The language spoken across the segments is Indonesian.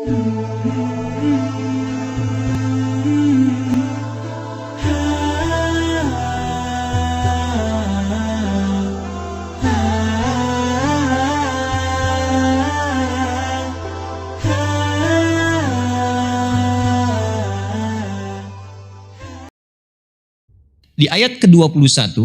Di ayat ke-21,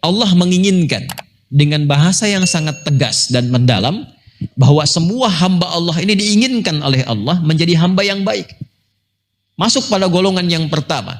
Allah menginginkan dengan bahasa yang sangat tegas dan mendalam bahwa semua hamba Allah ini diinginkan oleh Allah menjadi hamba yang baik. Masuk pada golongan yang pertama.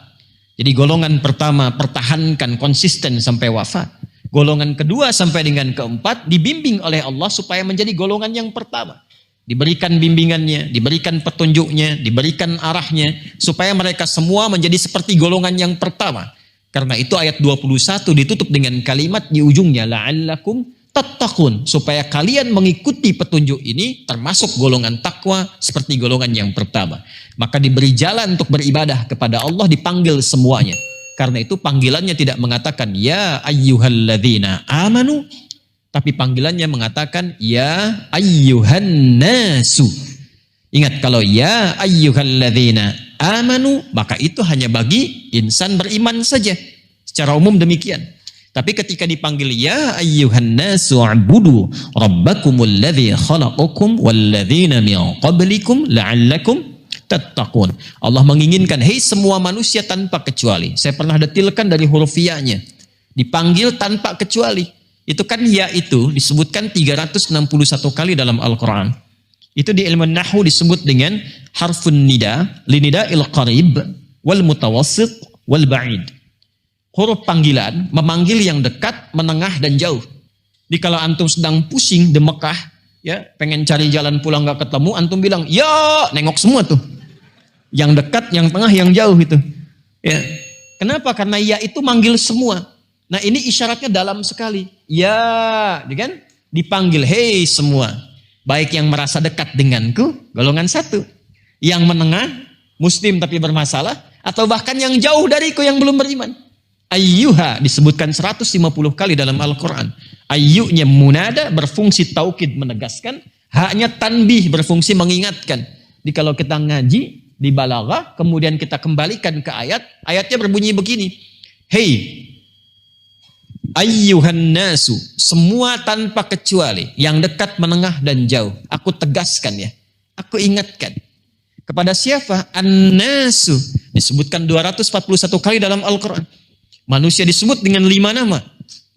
Jadi golongan pertama pertahankan konsisten sampai wafat. Golongan kedua sampai dengan keempat dibimbing oleh Allah supaya menjadi golongan yang pertama. Diberikan bimbingannya, diberikan petunjuknya, diberikan arahnya supaya mereka semua menjadi seperti golongan yang pertama. Karena itu ayat 21 ditutup dengan kalimat di ujungnya la'allakum tattaqun, supaya kalian mengikuti petunjuk ini termasuk golongan takwa seperti golongan yang pertama. Maka diberi jalan untuk beribadah kepada Allah, dipanggil semuanya. Karena itu panggilannya tidak mengatakan ya ayyuhalladzina amanu, tapi panggilannya mengatakan ya ayyuhan nasu. Ingat, kalau ya ayyuhalladzina amanu, maka itu hanya bagi insan beriman saja. Secara umum demikian. Tapi ketika dipanggil ya ayyuhan nasu u'budu rabbakumul ladzi khalaqakum walladzina min qablikum la'allakum tattaqun. Allah menginginkan, hei semua manusia tanpa kecuali. Saya pernah detilkan dari huruf ya-nya. Dipanggil tanpa kecuali. Itu kan ya itu disebutkan 361 kali dalam Al-Quran. Itu di ilmu nahwu disebut dengan harfun nida, linida'il qarib, wal mutawassit, wal ba'id. Huruf panggilan, memanggil yang dekat, menengah, dan jauh. Jadi kalau antum sedang pusing di Mekah, ya, pengen cari jalan pulang gak ketemu, antum bilang, ya, nengok semua tuh. Yang dekat, yang tengah, yang jauh itu. Ya. Kenapa? Karena ya itu manggil semua. Nah ini isyaratnya dalam sekali. Ya, kan? Dipanggil, hei semua. Baik yang merasa dekat denganku, golongan satu. Yang menengah, muslim tapi bermasalah. Atau bahkan yang jauh dariku yang belum beriman. Ayyuha disebutkan 150 kali dalam Al-Quran. Ayyunya munada berfungsi taukid menegaskan. Haknya tanbih berfungsi mengingatkan. Jadi kalau kita ngaji di balaghah, kemudian kita kembalikan ke ayat. Ayatnya berbunyi begini. Hei ayyuhan nasu, semua tanpa kecuali, yang dekat, menengah, dan jauh. Aku tegaskan ya, aku ingatkan. Kepada siapa? An-nasu. Disebutkan 241 kali dalam Al-Quran. Manusia disebut dengan 5 nama.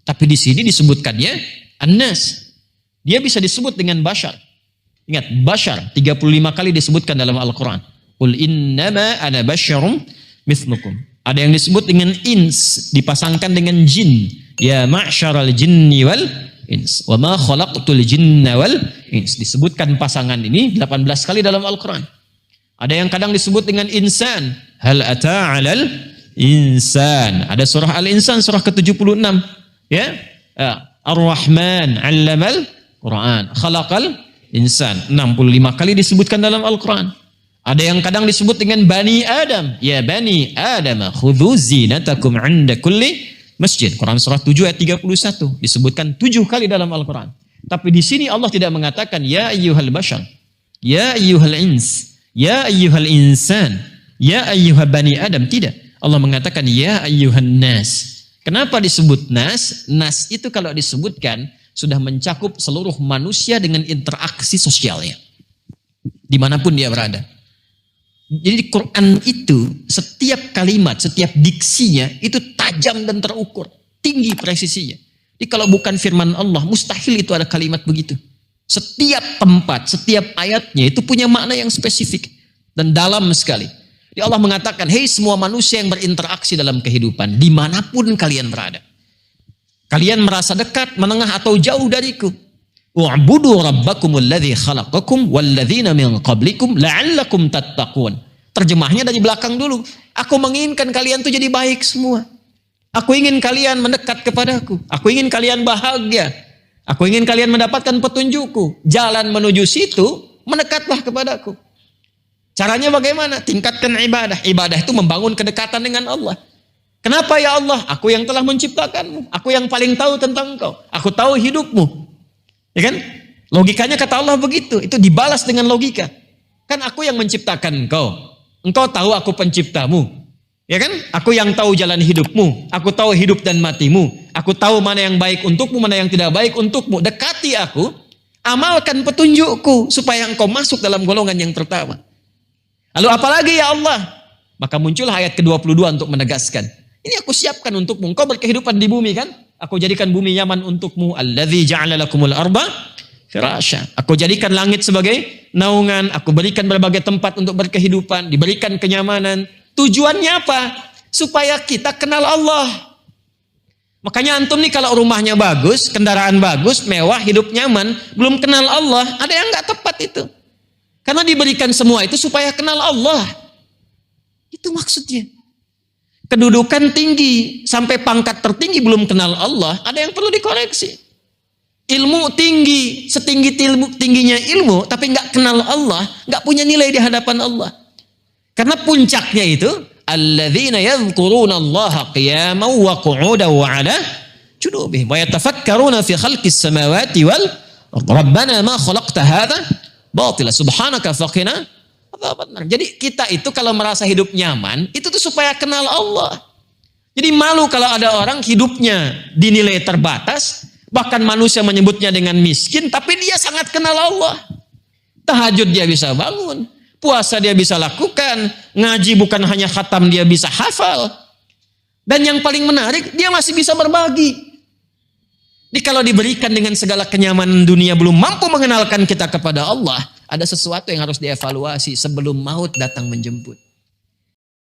Tapi di sini disebutkannya An-nas. Dia bisa disebut dengan bashar. Ingat, bashar 35 kali disebutkan dalam Al-Quran. Qul innama ana basyarum mithlukum. Ada yang disebut dengan ins, dipasangkan dengan jin. Ya ma'syaral jinni wal ins wa ma khalaqtul jinna wal ins. Disebutkan pasangan ini 18 kali dalam Al-Quran. Ada yang kadang disebut dengan insan. Hal ata 'alal insan. Ada surah Al-Insan surah ke-76. Ya. Ar-Rahman 'allamal Quran. Khalaqal insan. 65 kali disebutkan dalam Al-Quran. Ada yang kadang disebut dengan Bani Adam. Ya Bani Adam khudhu zinatakum 'inda kulli masjid. Quran surah 7 ayat 31 disebutkan 7 kali dalam Al-Quran. Tapi di sini Allah tidak mengatakan ya ayyuhal bashar, ya ayyuhal ins, ya ayyuhal insan, ya ayyuhal bani Adam. Tidak. Allah mengatakan ya ayyuhan nas. Kenapa disebut nas? Nas itu kalau disebutkan sudah mencakup seluruh manusia dengan interaksi sosialnya. Dimanapun dia berada. Jadi Quran itu setiap kalimat, setiap diksinya itu tajam dan terukur, tinggi presisinya. Jadi kalau bukan firman Allah, mustahil itu ada kalimat begitu. Setiap tempat, setiap ayatnya itu punya makna yang spesifik dan dalam sekali. Jadi Allah mengatakan, hei semua manusia yang berinteraksi dalam kehidupan, dimanapun kalian berada. Kalian merasa dekat, menengah atau jauh dariku. Wa'budu rabbakumul ladzi khalaqakum walladzina min qablikum la'allakum tattaqun. Terjemahnya dari belakang dulu. Aku menginginkan kalian tuh jadi baik semua. Aku ingin kalian mendekat kepadaku. Aku ingin kalian bahagia. Aku ingin kalian mendapatkan petunjukku. Jalan menuju situ, mendekatlah kepadaku. Caranya bagaimana? Tingkatkan ibadah. Ibadah itu membangun kedekatan dengan Allah. Kenapa ya Allah? Aku yang telah menciptakanmu. Aku yang paling tahu tentang engkau. Aku tahu hidupmu. Ya kan? Logikanya kata Allah begitu. Itu dibalas dengan logika. Kan aku yang menciptakan engkau. Engkau tahu aku penciptamu. Ya kan? Aku yang tahu jalan hidupmu. Aku tahu hidup dan matimu. Aku tahu mana yang baik untukmu, mana yang tidak baik untukmu. Dekati aku, amalkan petunjukku supaya engkau masuk dalam golongan yang tertawa. Lalu apalagi ya Allah? Maka muncul ayat ke-22 untuk menegaskan. Ini aku siapkan untukmu. Engkau berkehidupan di bumi kan? Aku jadikan bumi nyaman untukmu. Alladzi ja'ala lakumul arba firasya. Aku jadikan langit sebagai naungan. Aku berikan berbagai tempat untuk berkehidupan. Diberikan kenyamanan. Tujuannya apa? Supaya kita kenal Allah. Makanya antum nih kalau rumahnya bagus, kendaraan bagus, mewah, hidup nyaman, belum kenal Allah, ada yang nggak tepat itu. Karena diberikan semua itu supaya kenal Allah. Itu maksudnya. Kedudukan tinggi sampai pangkat tertinggi belum kenal Allah, ada yang perlu dikoreksi. Ilmu tinggi, setinggi tingginya ilmu, tapi nggak kenal Allah, nggak punya nilai di hadapan Allah. Karena puncaknya itu, alladzina yadhkuruna Allah qiyaman wa qu'udan wa 'ala junubihim wa yatafakkaruna fi khalqis samawati wal rabbana ma khalaqta hadza batila subhanaka faqina. Jadi kita itu kalau merasa hidup nyaman, itu tuh supaya kenal Allah. Jadi malu kalau ada orang hidupnya dinilai terbatas, bahkan manusia menyebutnya dengan miskin, tapi dia sangat kenal Allah. Tahajud dia bisa bangun, puasa dia bisa lakukan, ngaji bukan hanya khatam dia bisa hafal. Dan yang paling menarik, dia masih bisa berbagi. Jadi kalau diberikan dengan segala kenyamanan dunia belum mampu mengenalkan kita kepada Allah, ada sesuatu yang harus dievaluasi sebelum maut datang menjemput.